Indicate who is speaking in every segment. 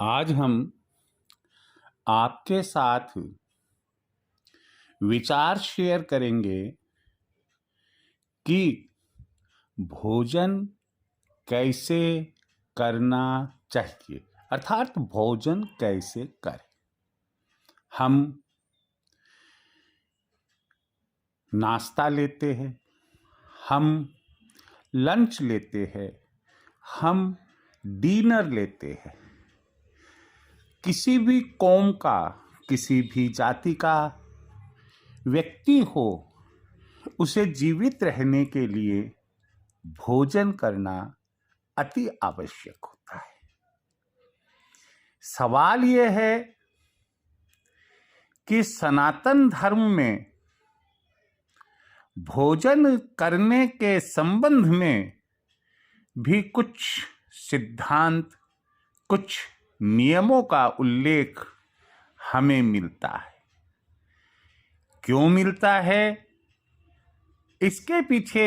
Speaker 1: आज हम आपके साथ विचार शेयर करेंगे कि भोजन कैसे करना चाहिए, अर्थात भोजन कैसे करें। हम नाश्ता लेते हैं, हम लंच लेते हैं, हम डिनर लेते हैं। किसी भी कौम का, किसी भी जाति का व्यक्ति हो, उसे जीवित रहने के लिए भोजन करना अति आवश्यक होता है। सवाल यह है कि सनातन धर्म में भोजन करने के संबंध में भी कुछ सिद्धांत, कुछ नियमों का उल्लेख हमें मिलता है। क्यों मिलता है? इसके पीछे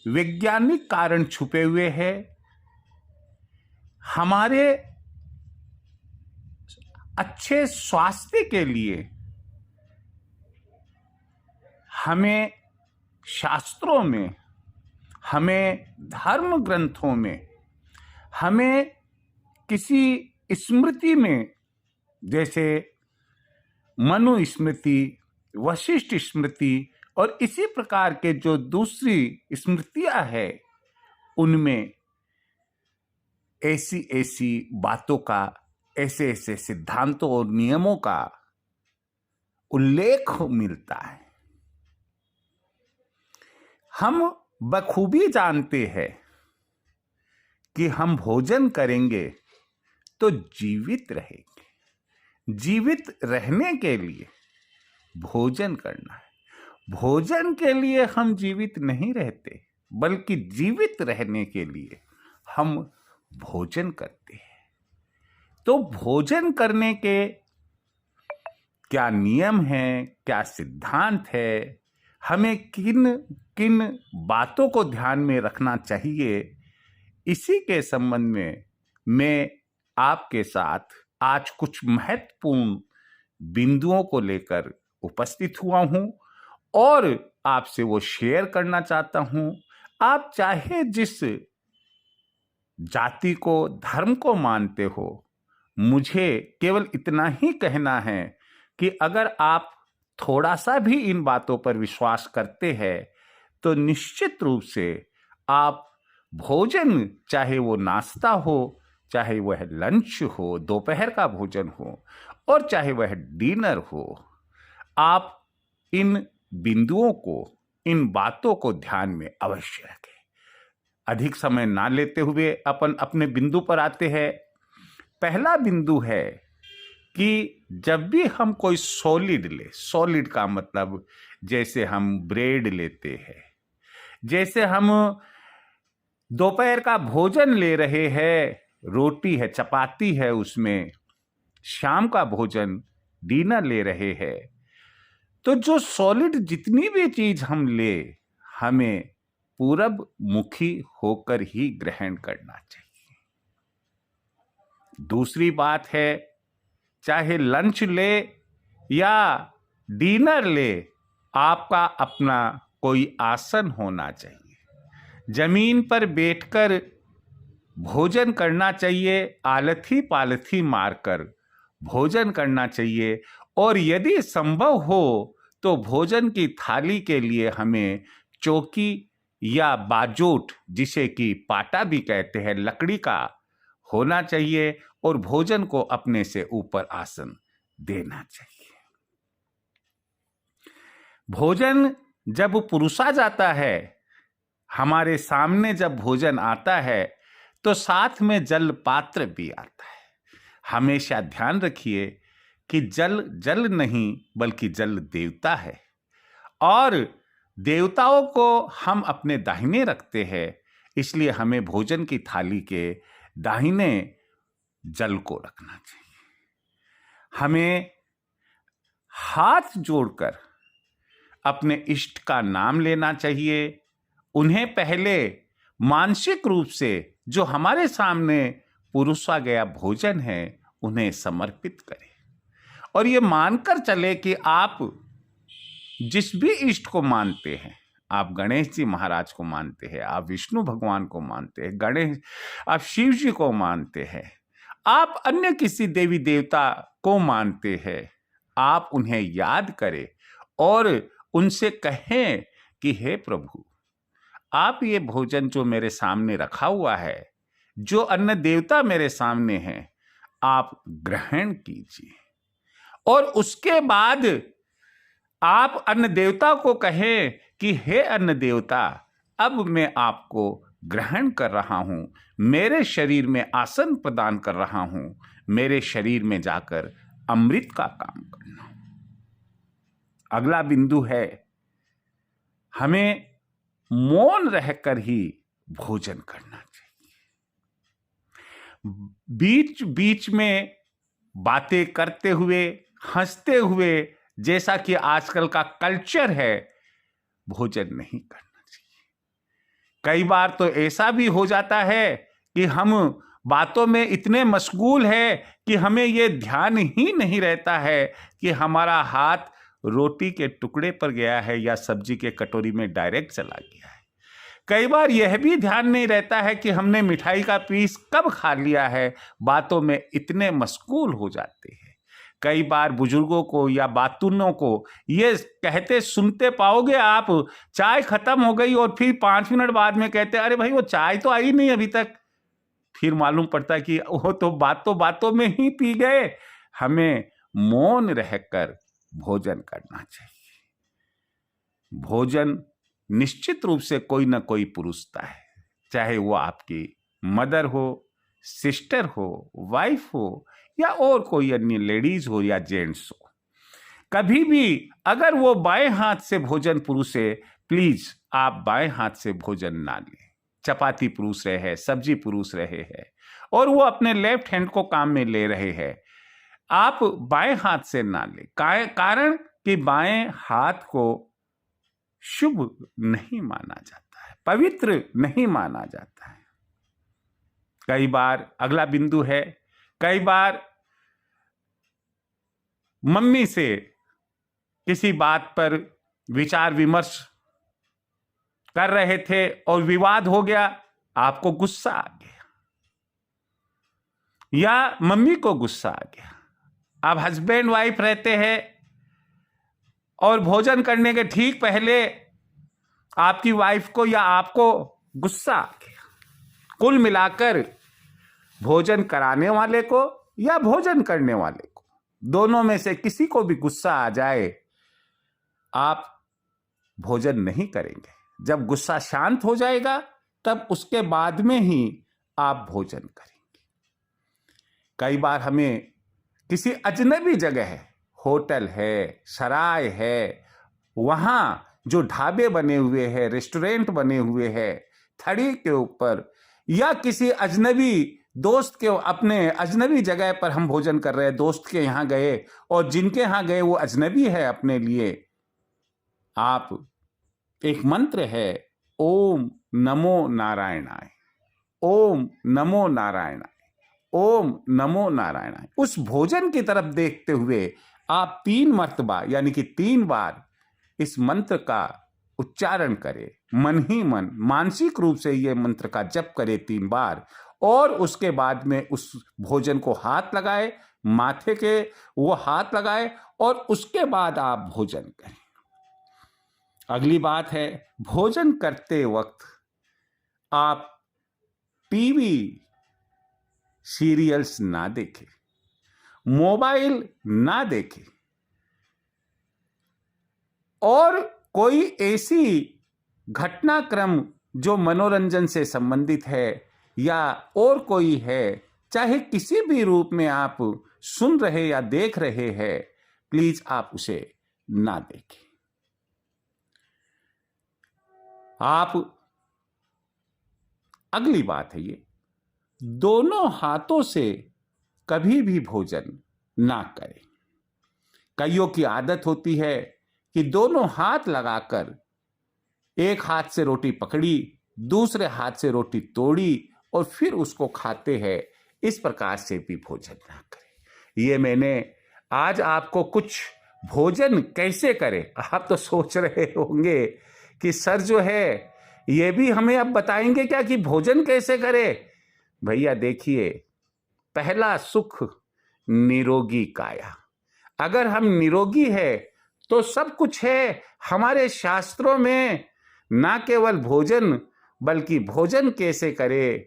Speaker 1: वैज्ञानिक कारण छुपे हुए हैं। हमारे अच्छे स्वास्थ्य के लिए हमें शास्त्रों में, हमें धर्म ग्रंथों में, हमें किसी स्मृति में, जैसे मनु स्मृति, वशिष्ठ स्मृति और इसी प्रकार के जो दूसरी स्मृतियां हैं, उनमें ऐसी ऐसी बातों का, ऐसे ऐसे सिद्धांतों और नियमों का उल्लेख मिलता है। हम बखूबी जानते हैं कि हम भोजन करेंगे तो जीवित रहेंगे। जीवित रहने के लिए भोजन करना है। भोजन के लिए हम जीवित नहीं रहते, बल्कि जीवित रहने के लिए हम भोजन करते हैं। तो भोजन करने के क्या नियम हैं, क्या सिद्धांत है, हमें किन किन बातों को ध्यान में रखना चाहिए, इसी के संबंध में मैं आपके साथ आज कुछ महत्वपूर्ण बिंदुओं को लेकर उपस्थित हुआ हूं और आपसे वो शेयर करना चाहता हूं। आप चाहे जिस जाति को, धर्म को मानते हो, मुझे केवल इतना ही कहना है कि अगर आप थोड़ा सा भी इन बातों पर विश्वास करते हैं तो निश्चित रूप से आप भोजन, चाहे वो नाश्ता हो, चाहे वह लंच हो, दोपहर का भोजन हो और चाहे वह डिनर हो, आप इन बिंदुओं को, इन बातों को ध्यान में अवश्य रखें। अधिक समय ना लेते हुए अपन अपने बिंदु पर आते हैं। पहला बिंदु है कि जब भी हम कोई सॉलिड ले, सॉलिड का मतलब जैसे हम ब्रेड लेते हैं, जैसे हम दोपहर का भोजन ले रहे हैं, रोटी है, चपाती है, उसमें शाम का भोजन, डिनर ले रहे हैं, तो जो सॉलिड जितनी भी चीज हम ले, हमें पूरब मुखी होकर ही ग्रहण करना चाहिए। दूसरी बात है, चाहे लंच ले या डिनर ले, आपका अपना कोई आसन होना चाहिए। जमीन पर बैठकर भोजन करना चाहिए, आलथी पालथी मारकर भोजन करना चाहिए। और यदि संभव हो तो भोजन की थाली के लिए हमें चौकी या बाजोट, जिसे कि पाटा भी कहते हैं, लकड़ी का होना चाहिए और भोजन को अपने से ऊपर आसन देना चाहिए। भोजन जब पुरुषा जाता है, हमारे सामने जब भोजन आता है तो साथ में जल पात्र भी आता है। हमेशा ध्यान रखिए कि जल जल नहीं बल्कि जल देवता है और देवताओं को हम अपने दाहिने रखते हैं, इसलिए हमें भोजन की थाली के दाहिने जल को रखना चाहिए। हमें हाथ जोड़कर अपने इष्ट का नाम लेना चाहिए। उन्हें पहले मानसिक रूप से जो हमारे सामने पुरुषा गया भोजन है उन्हें समर्पित करें और ये मानकर चले कि आप जिस भी इष्ट को मानते हैं, आप गणेश जी महाराज को मानते हैं, आप विष्णु भगवान को मानते हैं, गणेश आप शिव जी को मानते हैं, आप अन्य किसी देवी देवता को मानते हैं, आप उन्हें याद करें और उनसे कहें कि हे प्रभु, आप ये भोजन जो मेरे सामने रखा हुआ है, जो अन्न देवता मेरे सामने है, आप ग्रहण कीजिए। और उसके बाद आप अन्न देवता को कहें कि हे अन्न देवता, अब मैं आपको ग्रहण कर रहा हूं, मेरे शरीर में आसन प्रदान कर रहा हूं, मेरे शरीर में जाकर अमृत का काम करना। अगला बिंदु है, हमें मौन रहकर ही भोजन करना चाहिए। बीच बीच में बातें करते हुए, हंसते हुए, जैसा कि आजकल का कल्चर है, भोजन नहीं करना चाहिए। कई बार तो ऐसा भी हो जाता है कि हम बातों में इतने मशगूल है कि हमें ये ध्यान ही नहीं रहता है कि हमारा हाथ रोटी के टुकड़े पर गया है या सब्जी के कटोरी में डायरेक्ट चला गया है। कई बार यह भी ध्यान नहीं रहता है कि हमने मिठाई का पीस कब खा लिया है, बातों में इतने मशगूल हो जाते हैं। कई बार बुजुर्गों को या बातूनों को ये कहते सुनते पाओगे आप, चाय खत्म हो गई और फिर 5 मिनट बाद में कहते अरे भाई वो चाय तो आई नहीं अभी तक। फिर मालूम पड़ता कि वो तो बातों में ही पी गए। हमें मौन रहकर भोजन करना चाहिए। भोजन निश्चित रूप से कोई ना कोई पुरुषता है, चाहे वो आपकी मदर हो, सिस्टर हो, वाइफ हो या और कोई अन्य लेडीज हो या जेंट्स हो। कभी भी अगर वो बाएं हाथ से भोजन पुरुष है, प्लीज आप बाएं हाथ से भोजन ना लें। चपाती पुरुष रहे हैं, सब्जी पुरुष रहे हैं और वो अपने लेफ्ट हैंड को काम में ले रहे हैं, आप बाएं हाथ से ना लें। कारण कि बाएं हाथ को शुभ नहीं माना जाता है, पवित्र नहीं माना जाता है। कई बार अगला बिंदु है, कई बार मम्मी से किसी बात पर विचार विमर्श कर रहे थे और विवाद हो गया, आपको गुस्सा आ गया या मम्मी को गुस्सा आ गया। आप हस्बैंड वाइफ रहते हैं और भोजन करने के ठीक पहले आपकी वाइफ को या आपको गुस्सा आ गया। कुल मिलाकर भोजन कराने वाले को या भोजन करने वाले को, दोनों में से किसी को भी गुस्सा आ जाए, आप भोजन नहीं करेंगे। जब गुस्सा शांत हो जाएगा तब उसके बाद में ही आप भोजन करेंगे। कई बार हमें किसी अजनबी जगह है, होटल है, सराय है, वहां जो ढाबे बने हुए हैं, रेस्टोरेंट बने हुए हैं, थड़ी के ऊपर या किसी अजनबी दोस्त के अपने अजनबी जगह पर हम भोजन कर रहे हैं, दोस्त के यहां गए और जिनके यहां गए वो अजनबी है अपने लिए, आप एक मंत्र है ओम नमो नारायणाय, ओम नमो नारायणाय, ओम नमो नारायणाय, उस भोजन की तरफ देखते हुए आप 3 मर्तबा यानी कि 3 बार इस मंत्र का उच्चारण करें। मन ही मन मानसिक रूप से यह मंत्र का जप करें 3 बार और उसके बाद में उस भोजन को हाथ लगाए, माथे के वो हाथ लगाए और उसके बाद आप भोजन करें। अगली बात है, भोजन करते वक्त आप टीवी सीरियल्स ना देखें, मोबाइल ना देखें और कोई ऐसी घटनाक्रम जो मनोरंजन से संबंधित है या और कोई है, चाहे किसी भी रूप में आप सुन रहे या देख रहे हैं, प्लीज आप उसे ना देखें। आप अगली बात है ये, दोनों हाथों से कभी भी भोजन ना करें। कईयों की आदत होती है कि दोनों हाथ लगाकर एक हाथ से रोटी पकड़ी, दूसरे हाथ से रोटी तोड़ी और फिर उसको खाते हैं। इस प्रकार से भी भोजन ना करें। ये मैंने आज आपको कुछ भोजन कैसे करें, आप तो सोच रहे होंगे कि सर जो है ये भी हमें अब बताएंगे क्या कि भोजन कैसे करें। भैया देखिए, पहला सुख निरोगी काया। अगर हम निरोगी है तो सब कुछ है। हमारे शास्त्रों में ना केवल भोजन बल्कि भोजन कैसे करे,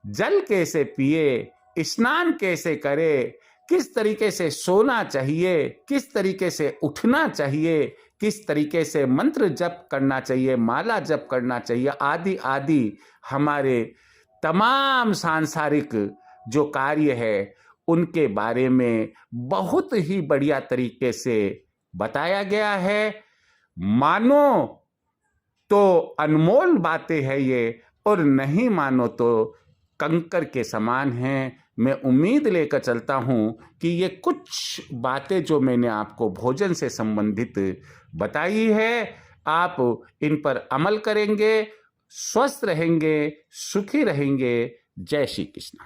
Speaker 1: जल कैसे पिए, स्नान कैसे करे, किस तरीके से सोना चाहिए, किस तरीके से उठना चाहिए, किस तरीके से मंत्र जप करना चाहिए, माला जप करना चाहिए, आदि आदि हमारे तमाम सांसारिक जो कार्य है उनके बारे में बहुत ही बढ़िया तरीके से बताया गया है। मानो तो अनमोल बातें हैं ये, और नहीं मानो तो कंकर के समान हैं। मैं उम्मीद लेकर चलता हूँ कि ये कुछ बातें जो मैंने आपको भोजन से संबंधित बताई है, आप इन पर अमल करेंगे, स्वस्थ रहेंगे, सुखी रहेंगे। जय श्री कृष्ण।